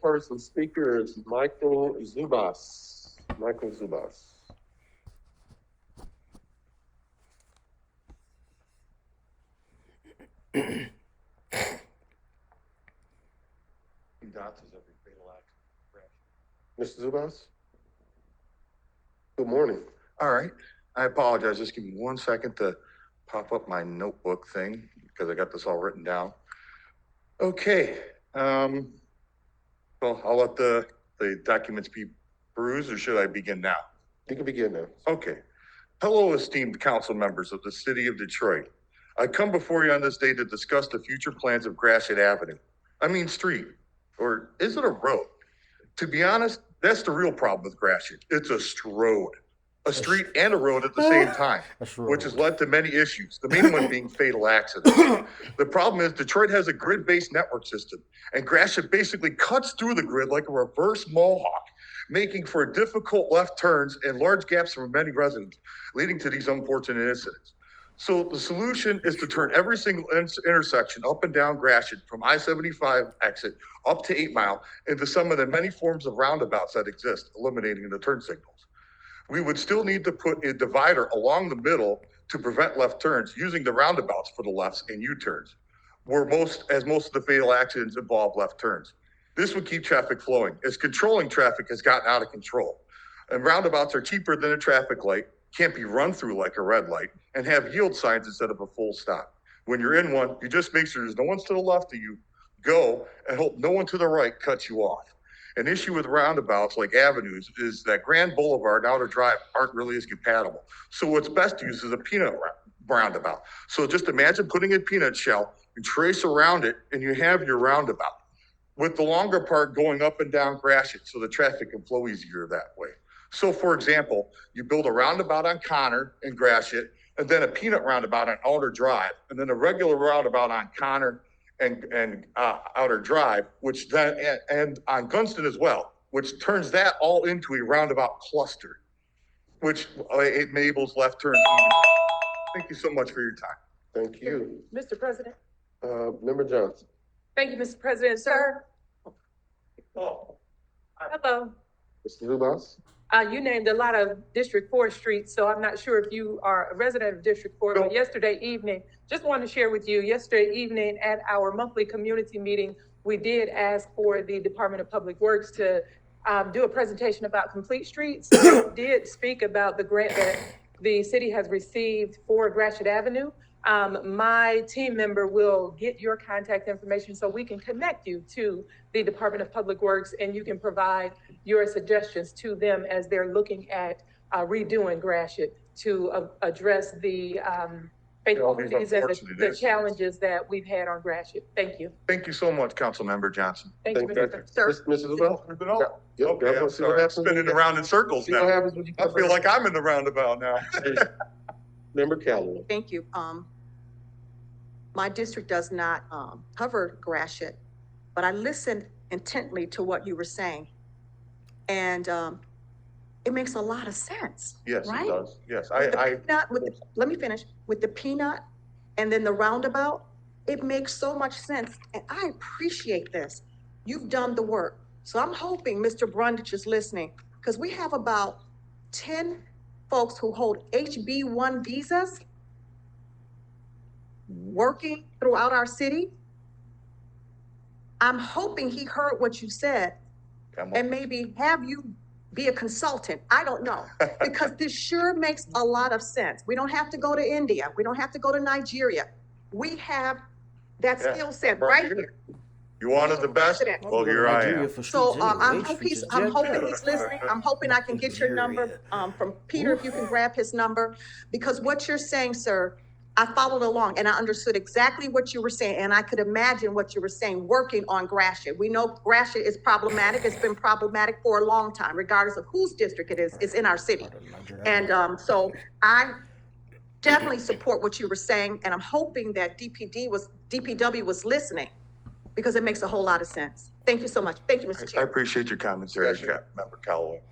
First speaker is Michael Zubas. Michael Zubas. Mr. Zubas? Good morning. All right. I apologize. Just give me 1 second to pop up my notebook thing because I got this all written down. Okay. Well, I'll let the documents be perused, or should I begin now? You can begin now. Okay. Hello, esteemed council members of the city of Detroit. I come before you on this day to discuss the future plans of Gratiot Avenue. I mean street, or is it a road? To be honest, that's the real problem with Gratiot. It's a strode. A street and a road at the same time, which has led to many issues, the main one being fatal accidents. The problem is Detroit has a grid-based network system, and Gratiot basically cuts through the grid like a reverse mohawk, making for difficult left turns and large gaps for many residents, leading to these unfortunate incidents. So the solution is to turn every single intersection up and down Gratiot from I-75 exit up to 8 Mile into some of the many forms of roundabouts that exist, eliminating the turn signals. We would still need to put a divider along the middle to prevent left turns using the roundabouts for the lefts and U-turns, as most of the fatal accidents involve left turns. This would keep traffic flowing, as controlling traffic has gotten out of control. And roundabouts are cheaper than a traffic light, can't be run through like a red light, and have yield signs instead of a full stop. When you're in one, you just make sure there's no one to the left of you, go, and hope no one to the right cuts you off. An issue with roundabouts like avenues is that Grand Boulevard and Outer Drive aren't really as compatible. So what's best used is a peanut roundabout. So just imagine putting a peanut shell and trace around it, and you have your roundabout, with the longer part going up and down Gratiot so the traffic can flow easier that way. So for example, you build a roundabout on Connor and Gratiot, and then a peanut roundabout on Outer Drive, and then a regular roundabout on Connor and Outer Drive, which then, and on Gunston as well, which turns that all into a roundabout cluster, which enables left turns. Thank you so much for your time. Thank you. Mr. President. Member Johnson. Thank you, Mr. President. Sir. Oh. Hello. Mr. Zubas. You named a lot of District 4 streets, so I'm not sure if you are a resident of District 4, but yesterday evening, just wanted to share with you, yesterday evening at our monthly community meeting, we did ask for the Department of Public Works to do a presentation about complete streets. We did speak about the grant that the city has received for Gratiot Avenue. My team member will get your contact information so we can connect you to the Department of Public Works, and you can provide your suggestions to them as they're looking at redoing Gratiot to address the fatalities and the challenges that we've had on Gratiot. Thank you. Thank you so much, Councilmember Johnson. Thank you, Mr. Mrs. Zubas. Okay, I'm sorry. I'm spinning around in circles now. I feel like I'm in the roundabout now. Member Calloway. Thank you. My district does not cover Gratiot, but I listened intently to what you were saying. And it makes a lot of sense. Yes, right? It does. Yes, let me finish. With the peanut and then the roundabout, it makes so much sense. And I appreciate this. You've done the work. So I'm hoping Mr. Brundage is listening, because we have about 10 folks who hold HB1 visas working throughout our city. I'm hoping he heard what you said and maybe have you be a consultant. I don't know, because this sure makes a lot of sense. We don't have to go to India. We don't have to go to Nigeria. We have that skill set right here. You wanted the best? Well, here I am. So I'm hoping he's listening. I'm hoping I can get your number from Peter, if you can grab his number, because what you're saying, sir, I followed along and I understood exactly what you were saying, and I could imagine what you were saying working on Gratiot. We know Gratiot is problematic. It's been problematic for a long time, regardless of whose district it is. It's in our city. And so I definitely support what you were saying, and I'm hoping that DPW was listening, because it makes a whole lot of sense. Thank you so much. Thank you, Mr. Chair. I appreciate your commentary, Member Calloway.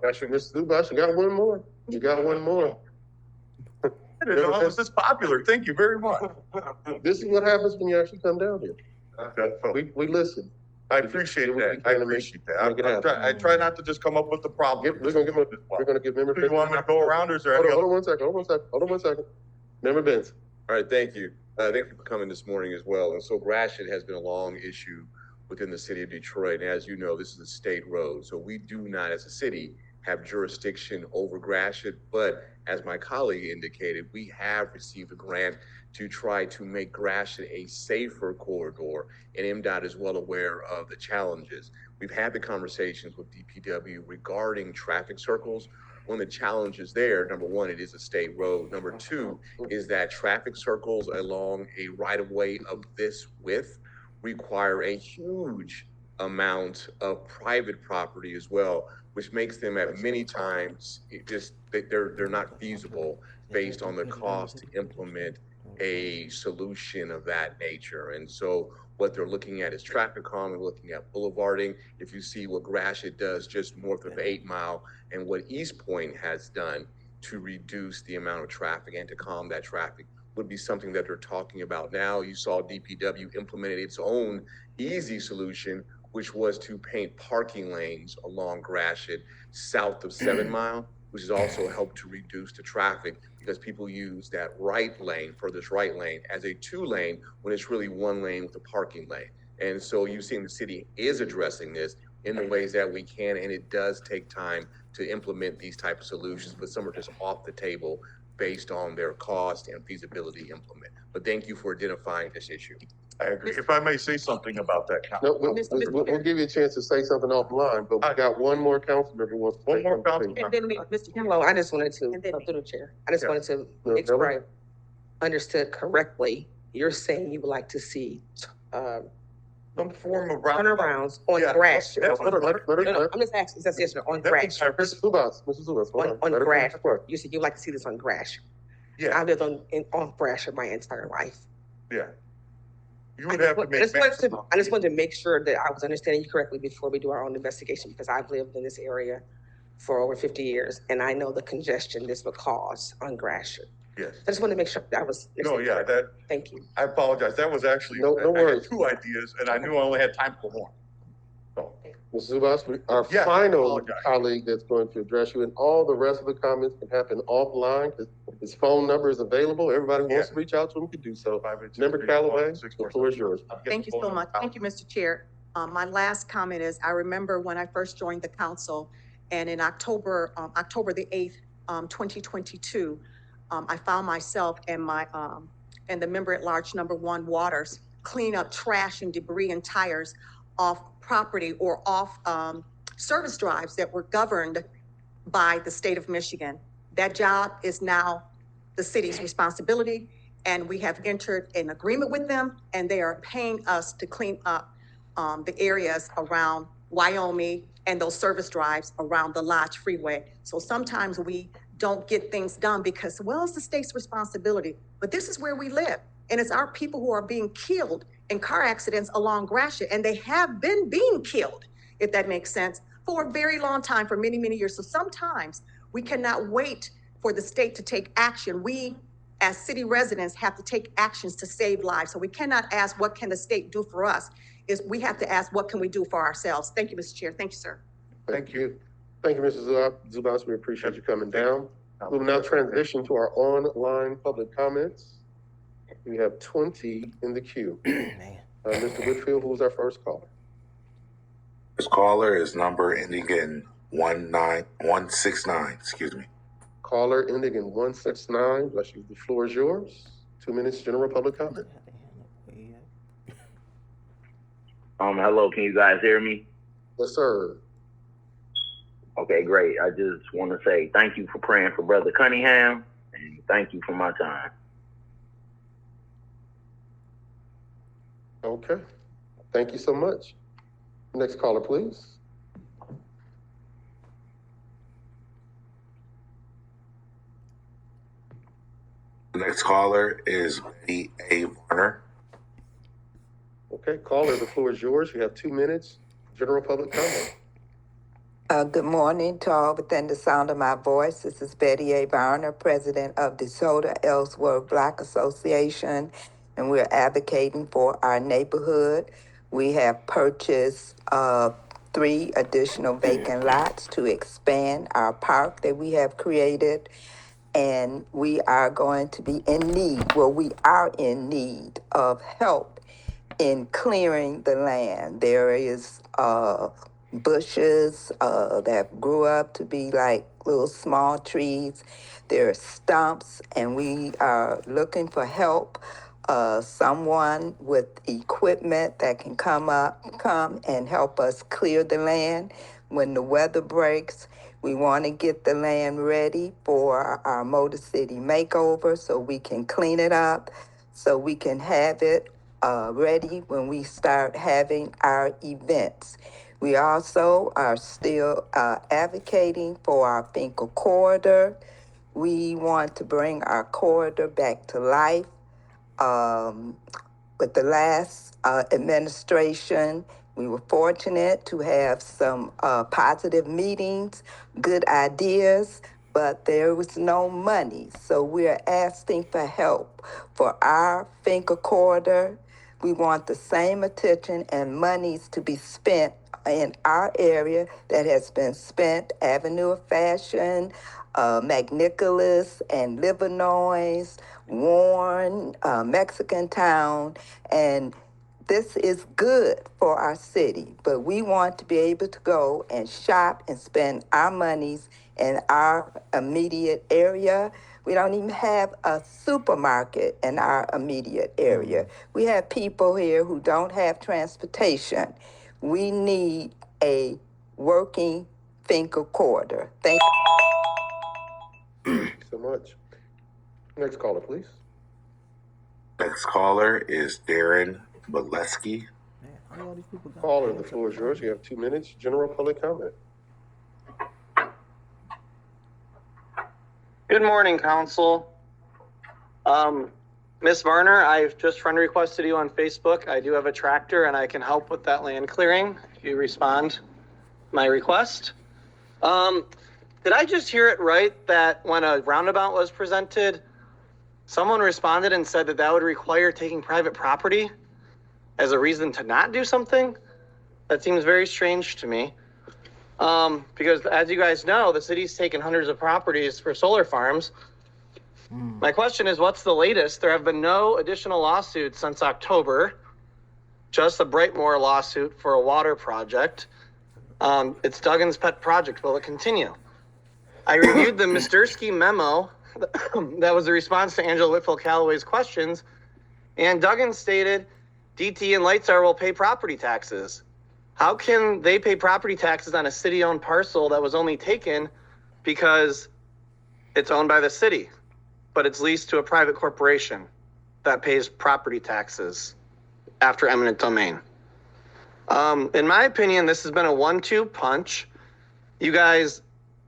Actually, Mr. Zubas, you got one more. You got one more. I didn't know I was this popular. Thank you very much. This is what happens when you actually come down here. We listen. I appreciate Do what we that. I can to make- appreciate that. make it happen. I try not to just come up with the problem. We're gonna give Member Do you want me to go around or is there Hold any on, other? hold on one second. Member Benz. All right, thank you. Thank you for coming this morning as well. And so Gratiot has been a long issue within the city of Detroit. And as you know, this is a state road. So we do not, as a city, have jurisdiction over Gratiot. But as my colleague indicated, we have received a grant to try to make Gratiot a safer corridor. And MDOT is well aware of the challenges. We've had the conversations with DPW regarding traffic circles. One of the challenges there, number one, it is a state road. Number two is that traffic circles along a right-of-way of this width require a huge amount of private property as well, which makes them at many times, they're not feasible based on the cost to implement a solution of that nature. And so what they're looking at is traffic calming, looking at boulevarding. If you see what Gratiot does just north of 8 Mile and what East Point has done to reduce the amount of traffic and to calm that traffic would be something that they're talking about now. You saw DPW implemented its own easy solution, which was to paint parking lanes along Gratiot south of 7 Mile, which has also helped to reduce the traffic because people use that right lane, furthest right lane, as a 2-lane when it's really 1 lane with a parking lane. And so you've seen the city is addressing this in the ways that we can, and it does take time to implement these type of solutions, but some are just off the table based on their cost and feasibility to implement. But thank you for identifying this issue. I agree. If I may say something about that, Council. No, we'll give you a chance to say something offline, but we got one more council member who wants to One say more something. council And then we, Mr. Hello, I just wanted to, And then- through the chair, I just Yeah. wanted to No, make sure Kelly? I understood correctly. You're saying you would like to see, Some form of route. turnarounds on Yeah. grass. That's Let her- let her- No, I'm just asking, that's yes, on That grass. Mrs. Zubas, hold on. On Let her grass. finish the question. You said you'd like to see this on grass. Yeah, I've lived on grass my entire life. yeah. You I would have to make. just wanted to make sure that I was understanding you correctly before we do our own investigation, because I've lived in this area for over 50 years, and I know the congestion this would cause on Gratiot. Yes. I just wanted to make sure that I was. No, yeah, that, Thank you. I apologize. That was actually, No I had worries. 2 ideas and I knew I only had time for one. So, Mrs. Zubas, our Yeah, I final apologize. colleague that's going to address you, and all the rest of the comments can happen offline, because his phone number is available. Everybody wants to reach out to him, can do so. Member Callaway, the floor is yours. Thank you so much. Thank you, Mr. Chair. My last comment is, I remember when I first joined the council, and in October the 8th, 2022, I found myself and the member at large, number 1 Waters, clean up trash and debris and tires off property or off service drives that were governed by the state of Michigan. That job is now the city's responsibility, and we have entered an agreement with them, and they are paying us to clean up the areas around Wyoming and those service drives around the Lodge Freeway. So sometimes we don't get things done because, well, it's the state's responsibility, but this is where we live. And it's our people who are being killed in car accidents along Gratiot, and they have been being killed, if that makes sense, for a very long time, for many, many years. So sometimes we cannot wait for the state to take action. We, as city residents, have to take actions to save lives. So we cannot ask, what can the state do for us? We have to ask, what can we do for ourselves? Thank you, Mr. Chair. Thank you, sir. Thank you. Thank you, Mrs. Zubas. We appreciate you coming down. We will now transition to our online public comments. We have 20 in the queue. Mr. Whitfield, who was our first caller? This caller is number ending in 169, excuse me. Caller ending in 169. Bless you. The floor is yours. 2 minutes, general public comment. Hello, can you guys hear me? Yes, sir. Okay, great. I just want to say thank you for praying for Brother Cunningham, and thank you for my time. Okay. Thank you so much. Next caller, please. The next caller is Betty A. Warner. Okay, caller, the floor is yours. You have 2 minutes, general public comment. Good morning to all within the sound of my voice. This is Betty A. Barner, president of DeSoto Ellsworth Black Association, and we're advocating for our neighborhood. We have purchased 3 additional vacant lots to expand our park that we have created. And we are going to be in need, well, we are in need of help in clearing the land. There is bushes that grew up to be like little small trees. There are stumps, and we are looking for help. Someone with equipment that can come and help us clear the land when the weather breaks. We want to get the land ready for our Motor City makeover so we can clean it up, so we can have it ready when we start having our events. We also are still advocating for our Finkel corridor. We want to bring our corridor back to life. With the last administration, we were fortunate to have some positive meetings, good ideas, but there was no money. So we're asking for help for our Finker corridor. We want the same attention and monies to be spent in our area that has been spent, Avenue of Fashion, McNicholas and Livernois, Warren, Mexican Town, and this is good for our city, but we want to be able to go and shop and spend our monies in our immediate area. We don't even have a supermarket in our immediate area. We have people here who don't have transportation. We need a working Finker corridor. Thank you. Thank you so much. Next caller, please. Next caller is Darren Bolesky. Caller, the floor is yours. You have 2 minutes. General public comment. Good morning, Council. Ms. Varner, I've just friend requested you on Facebook. I do have a tractor and I can help with that land clearing if you respond my request. Did I just hear it right that when a roundabout was presented, someone responded and said that that would require taking private property as a reason to not do something? That seems very strange to me. Because as you guys know, the city's taken hundreds of properties for solar farms. My question is, what's the latest? There have been no additional lawsuits since October, just a Brightmore lawsuit for a water project. It's Duggan's pet project. Will it continue? I reviewed the Mistursky memo that was a response to Angela Whitfield-Callaway's questions, and Duggan stated DT and Lightstar will pay property taxes. How can they pay property taxes on a city-owned parcel that was only taken because it's owned by the city, but it's leased to a private corporation that pays property taxes after eminent domain? In my opinion, this has been a 1-2 punch. You guys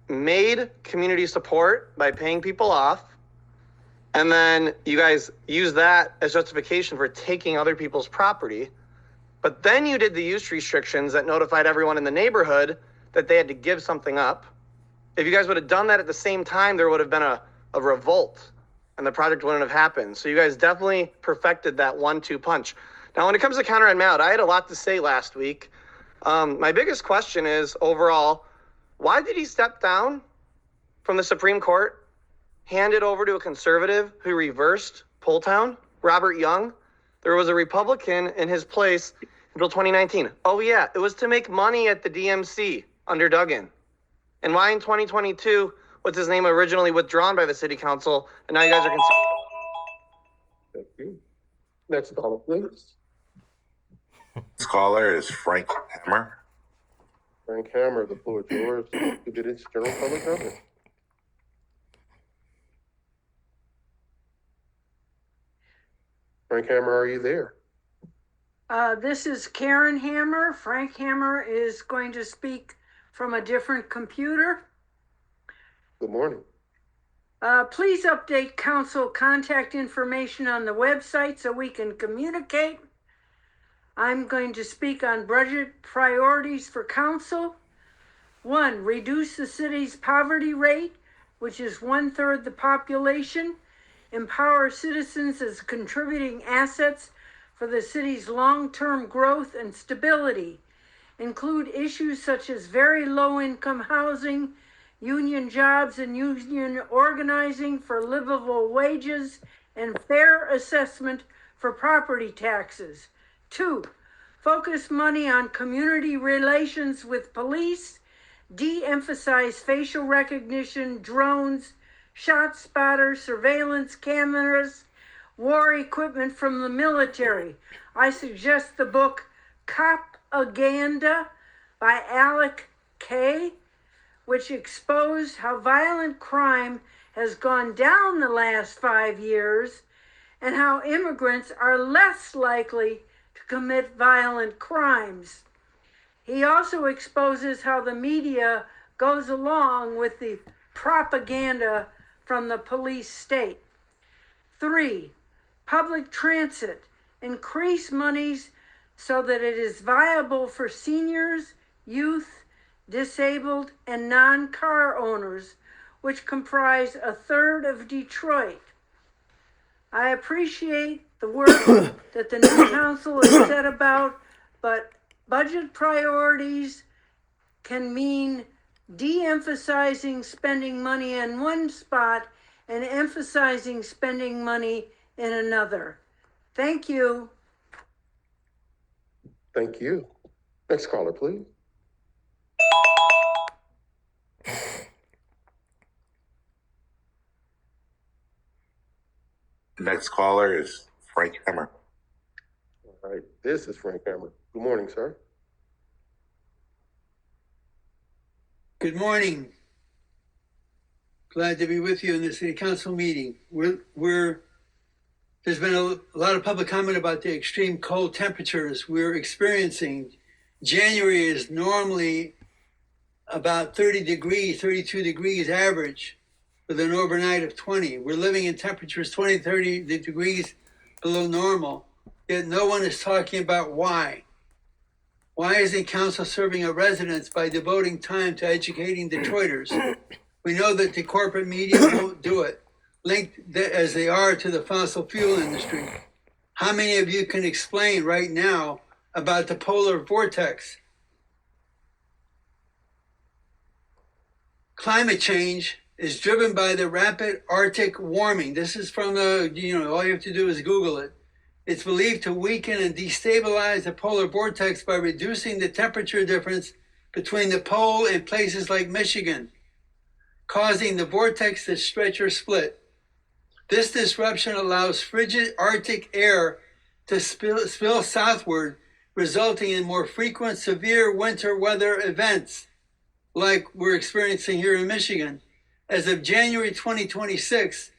made community support by paying people off, and then you guys use that as justification for taking other people's property. But then you did the use restrictions that notified everyone in the neighborhood that they had to give something up. If you guys would have done that at the same time, there would have been a revolt and the project wouldn't have happened. So you guys definitely perfected that 1-2 punch. Now, when it comes to Counter and Mount, I had a lot to say last week. My biggest question is, overall, why did he step down from the Supreme Court, hand it over to a conservative who reversed Pulltown, Robert Young? There was a Republican in his place until 2019. Oh yeah, it was to make money at the DMC under Duggan. And why in 2022 was his name originally withdrawn by the city council, and now you guys are Thank you. Next caller, please. Next caller is Frank Hammer. Frank Hammer, the floor is yours. Who did its general public comment? Frank Hammer, are you there? This is Karen Hammer. Frank Hammer is going to speak from a different computer. Good morning. Please update council contact information on the website so we can communicate. I'm going to speak on budget priorities for council. 1, reduce the city's poverty rate, which is 1/3 the population. Empower citizens as contributing assets for the city's long-term growth and stability, include issues such as very low-income housing, union jobs and union organizing for livable wages, and fair assessment for property taxes. 2, focus money on community relations with police, de-emphasize facial recognition, drones, shot spotters, surveillance cameras, war equipment from the military. I suggest the book Cop-aganda by Alec Kay, which exposed how violent crime has gone down the last 5 years and how immigrants are less likely to commit violent crimes. He also exposes how the media goes along with the propaganda from the police state. 3, public transit. Increase monies so that it is viable for seniors, youth, disabled, and non-car owners, which comprise a third of Detroit. I appreciate the work that the new council has set about, but budget priorities can mean de-emphasizing spending money in one spot and emphasizing spending money in another. Thank you. Thank you. Next caller, please. Next caller is Frank Hammer. All right, this is Frank Hammer. Good morning, sir. Good morning. Glad to be with you in the city council meeting. There's been a lot of public comment about the extreme cold temperatures we're experiencing. January is normally about 30 degrees, 32 degrees average with an overnight of 20. We're living in temperatures 20, 30 degrees below normal, yet no one is talking about why. Why isn't council serving our residents by devoting time to educating Detroiters? We know that the corporate media won't do it, linked as they are to the fossil fuel industry. How many of you can explain right now about the polar vortex? Climate change is driven by the rapid Arctic warming. This is from all you have to do is Google it. It's believed to weaken and destabilize the polar vortex by reducing the temperature difference between the pole and places like Michigan, causing the vortex to stretch or split. This disruption allows frigid Arctic air to spill southward, resulting in more frequent severe winter weather events like we're experiencing here in Michigan. As of January 2026,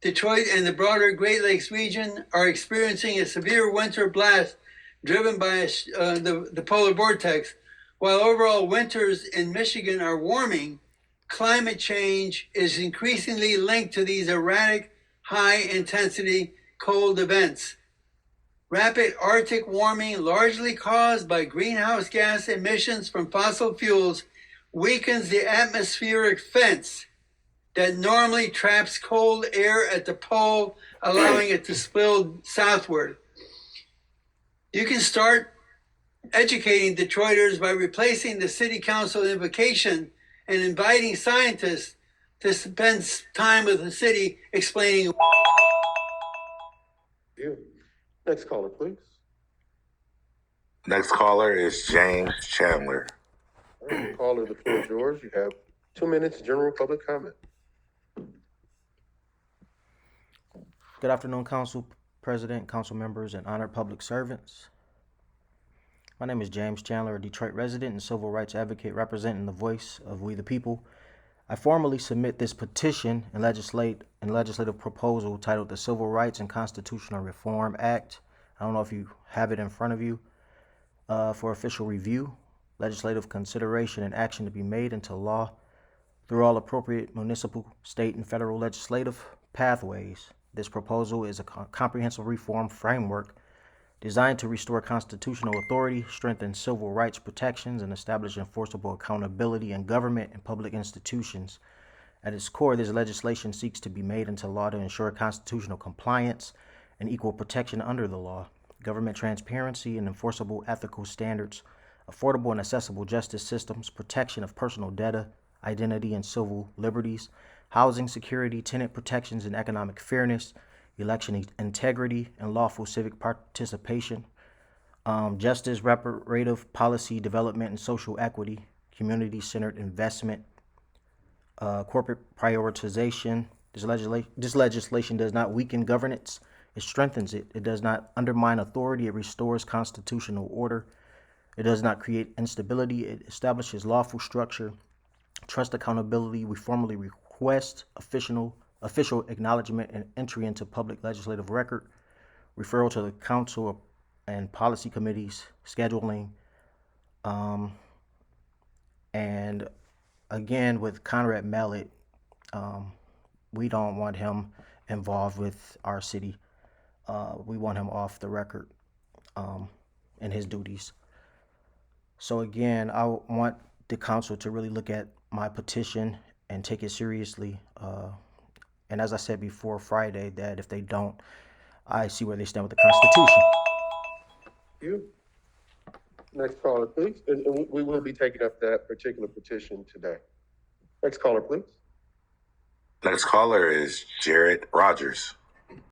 Detroit and the broader Great Lakes region are experiencing a severe winter blast driven by the polar vortex. While overall winters in Michigan are warming, climate change is increasingly linked to these erratic, high-intensity cold events. Rapid Arctic warming, largely caused by greenhouse gas emissions from fossil fuels, weakens the atmospheric fence that normally traps cold air at the pole, allowing it to spill southward. You can start educating Detroiters by replacing the city council invocation and inviting scientists to spend time with the city explaining. You. Next caller, please. Next caller is James Chandler. All right, caller, the floor is yours. You have 2 minutes, general public comment. Good afternoon, Council President, council members, and honored public servants. My name is James Chandler, a Detroit resident and civil rights advocate representing the voice of we the people. I formally submit this petition and legislative proposal titled the Civil Rights and Constitutional Reform Act. I don't know if you have it in front of you for official review, legislative consideration, and action to be made into law through all appropriate municipal, state, and federal legislative pathways. This proposal is a comprehensive reform framework designed to restore constitutional authority, strengthen civil rights protections, and establish enforceable accountability in government and public institutions. At its core, this legislation seeks to be made into law to ensure constitutional compliance and equal protection under the law. government transparency and enforceable ethical standards, affordable and accessible justice systems, protection of personal data, identity and civil liberties, housing security, tenant protections and economic fairness, election integrity and lawful civic participation, justice, reparative policy development and social equity, community-centered investment, corporate prioritization. This legislation does not weaken governance. It strengthens it. It does not undermine authority. It restores constitutional order. It does not create instability. It establishes lawful structure, trust, accountability. We formally request official acknowledgement and entry into public legislative record, referral to the council and policy committees, scheduling, and again with Conrad Mallet, we don't want him involved with our city. We want him off the record in his duties. So again, I want the council to really look at my petition and take it seriously. And as I said before Friday, that if they don't, I see where they stand with the Constitution. Thank you. Next caller, please. And we will be taking up that particular petition today. Next caller, please. Next caller is Jared Rogers.